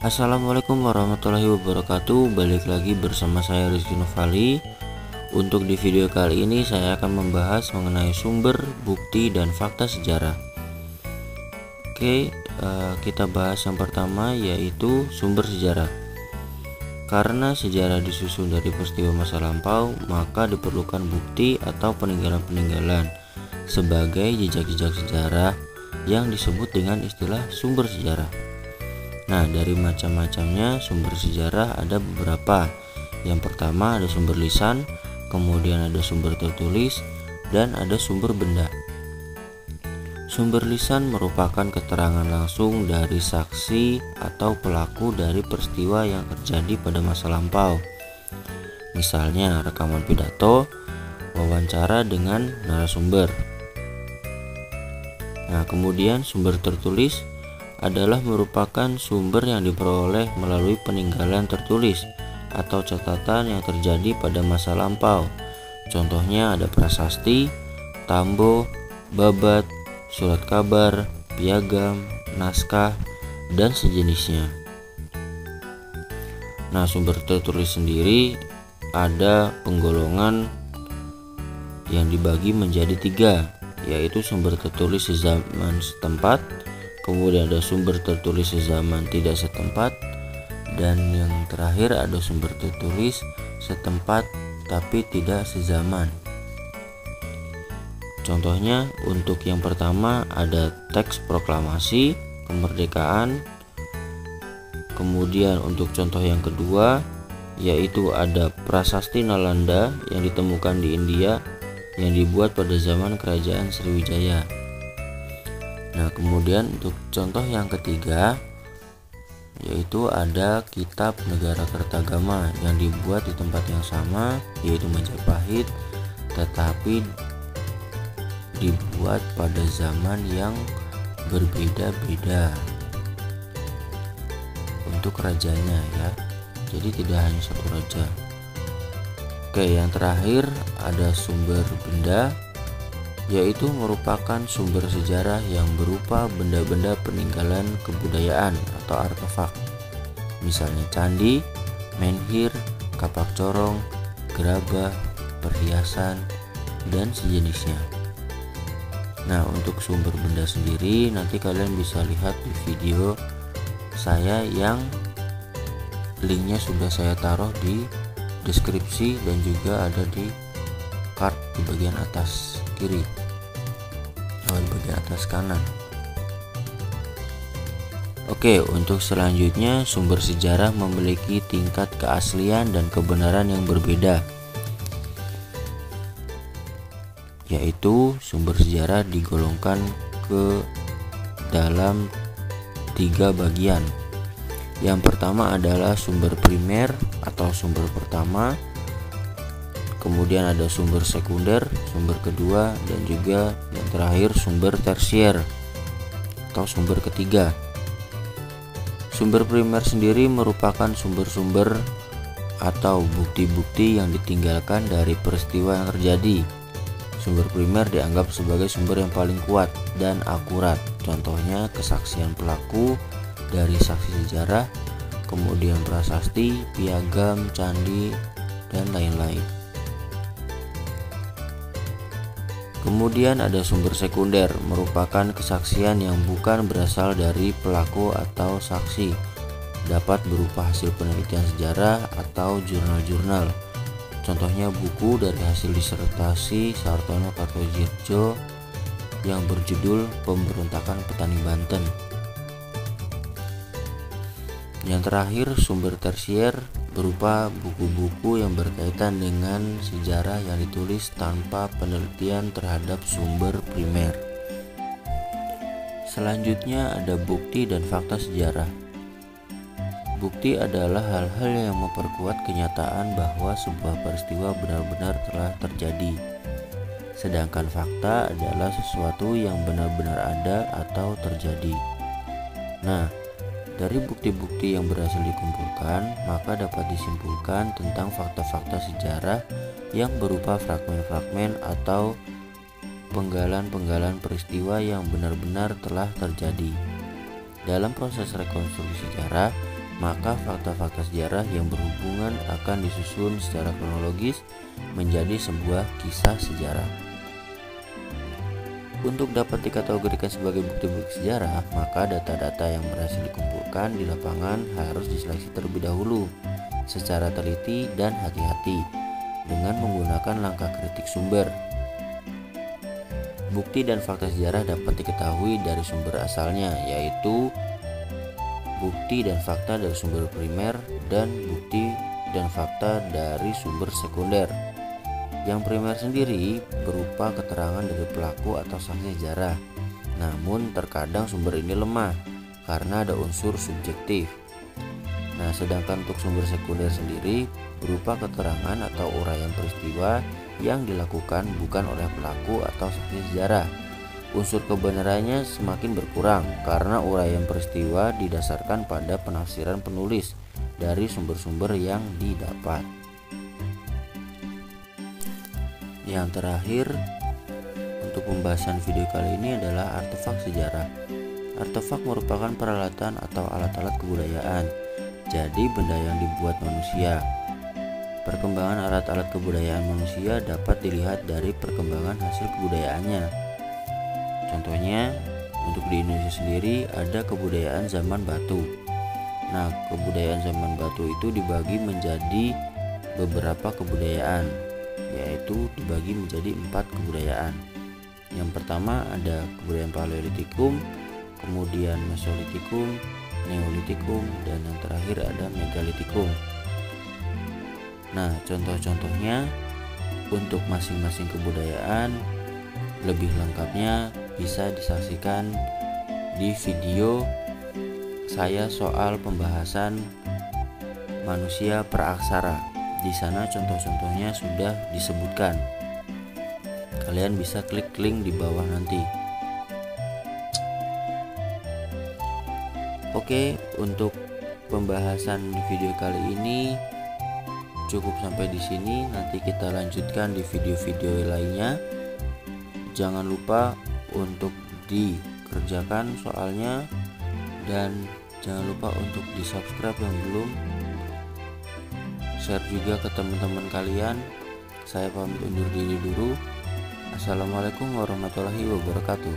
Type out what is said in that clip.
Assalamualaikum warahmatullahi wabarakatuh. Balik lagi bersama saya Rizky Novali. Untuk di video kali ini saya akan membahas mengenai sumber, bukti, dan fakta sejarah. Oke, kita bahas yang pertama, yaitu sumber sejarah. Karena sejarah disusun dari peristiwa masa lampau, maka diperlukan bukti atau peninggalan-peninggalan sebagai jejak-jejak sejarah yang disebut dengan istilah sumber sejarah. Nah, dari macam-macamnya sumber sejarah ada beberapa. Yang pertama ada sumber lisan, kemudian ada sumber tertulis, dan ada sumber benda. Sumber lisan merupakan keterangan langsung dari saksi atau pelaku dari peristiwa yang terjadi pada masa lampau. Misalnya rekaman pidato, wawancara dengan narasumber. Nah, kemudian sumber tertulis adalah merupakan sumber yang diperoleh melalui peninggalan tertulis atau catatan yang terjadi pada masa lampau. Contohnya ada prasasti, tambo, babat, surat kabar, piagam, naskah, dan sejenisnya. Nah, sumber tertulis sendiri ada penggolongan yang dibagi menjadi 3, yaitu sumber tertulis sezaman setempat, kemudian ada sumber tertulis sezaman tidak setempat, dan yang terakhir ada sumber tertulis setempat tapi tidak sezaman. Contohnya untuk yang pertama ada teks proklamasi kemerdekaan. Kemudian untuk contoh yang kedua yaitu ada prasasti Nalanda yang ditemukan di India yang dibuat pada zaman kerajaan Sriwijaya. Nah, kemudian untuk contoh yang ketiga yaitu ada kitab Negara Kertagama yang dibuat di tempat yang sama yaitu Majapahit, tetapi dibuat pada zaman yang berbeda-beda untuk rajanya ya. Jadi tidak hanya satu raja. Oke, yang terakhir ada sumber benda, yaitu merupakan sumber sejarah yang berupa benda-benda peninggalan kebudayaan atau artefak. Misalnya candi, menhir, kapak corong, gerabah, perhiasan, dan sejenisnya. Nah, untuk sumber benda sendiri nanti kalian bisa lihat di video saya yang linknya sudah saya taruh di deskripsi dan juga ada di card di bagian atas kiri atau di bagian atas kanan. Oke, untuk selanjutnya sumber sejarah memiliki tingkat keaslian dan kebenaran yang berbeda, yaitu sumber sejarah digolongkan ke dalam 3 bagian. Yang pertama adalah sumber primer atau sumber pertama, kemudian ada sumber sekunder, sumber kedua, dan juga yang terakhir sumber tersier atau sumber ketiga. Sumber primer sendiri merupakan sumber-sumber atau bukti-bukti yang ditinggalkan dari peristiwa yang terjadi. Sumber primer dianggap sebagai sumber yang paling kuat dan akurat. Contohnya kesaksian pelaku dari saksi sejarah, kemudian prasasti, piagam, candi, dan lain-lain. Kemudian ada sumber sekunder, merupakan kesaksian yang bukan berasal dari pelaku atau saksi, dapat berupa hasil penelitian sejarah atau jurnal-jurnal. Contohnya buku dari hasil disertasi Sartono Kartodiro yang berjudul Pemberontakan Petani Banten. Yang terakhir sumber tersier berupa buku-buku yang berkaitan dengan sejarah yang ditulis tanpa penelitian terhadap sumber primer. Selanjutnya ada bukti dan fakta sejarah. Bukti adalah hal-hal yang memperkuat kenyataan bahwa sebuah peristiwa benar-benar telah terjadi. Sedangkan fakta adalah sesuatu yang benar-benar ada atau terjadi. Nah, dari bukti-bukti yang berhasil dikumpulkan, maka dapat disimpulkan tentang fakta-fakta sejarah yang berupa fragmen-fragmen atau penggalan-penggalan peristiwa yang benar-benar telah terjadi. Dalam proses rekonstruksi sejarah, maka fakta-fakta sejarah yang berhubungan akan disusun secara kronologis menjadi sebuah kisah sejarah. Untuk dapat dikategorikan sebagai bukti-bukti sejarah, maka data-data yang berhasil dikumpulkan di lapangan harus diseleksi terlebih dahulu secara teliti dan hati-hati dengan menggunakan langkah kritik sumber. Bukti dan fakta sejarah dapat diketahui dari sumber asalnya, yaitu bukti dan fakta dari sumber primer dan bukti dan fakta dari sumber sekunder. Yang primer sendiri berupa keterangan dari pelaku atau saksi sejarah. Namun terkadang sumber ini lemah karena ada unsur subjektif. Nah, sedangkan untuk sumber sekunder sendiri berupa keterangan atau uraian peristiwa yang dilakukan bukan oleh pelaku atau saksi sejarah. Unsur kebenarannya semakin berkurang karena uraian peristiwa didasarkan pada penafsiran penulis dari sumber-sumber yang didapat. Yang terakhir, untuk pembahasan video kali ini adalah artefak sejarah. Artefak merupakan peralatan atau alat-alat kebudayaan, jadi benda yang dibuat manusia. Perkembangan alat-alat kebudayaan manusia dapat dilihat dari perkembangan hasil kebudayaannya. Contohnya, untuk di Indonesia sendiri ada kebudayaan zaman batu. Nah, kebudayaan zaman batu itu dibagi menjadi beberapa kebudayaan, yaitu dibagi menjadi 4 kebudayaan. Yang pertama ada kebudayaan Paleolitikum, kemudian Mesolitikum, Neolitikum, dan yang terakhir ada Megalitikum. Nah, contoh-contohnya untuk masing-masing kebudayaan lebih lengkapnya bisa disaksikan di video saya soal pembahasan manusia praaksara. Di sana contoh-contohnya sudah disebutkan. Kalian bisa klik link di bawah nanti. Oke, untuk pembahasan di video kali ini cukup sampai di sini. Nanti kita lanjutkan di video-video lainnya. Jangan lupa untuk dikerjakan soalnya, dan jangan lupa untuk di subscribe yang belum, share juga ke teman-teman kalian. Saya pamit undur diri dulu. Assalamualaikum warahmatullahi wabarakatuh.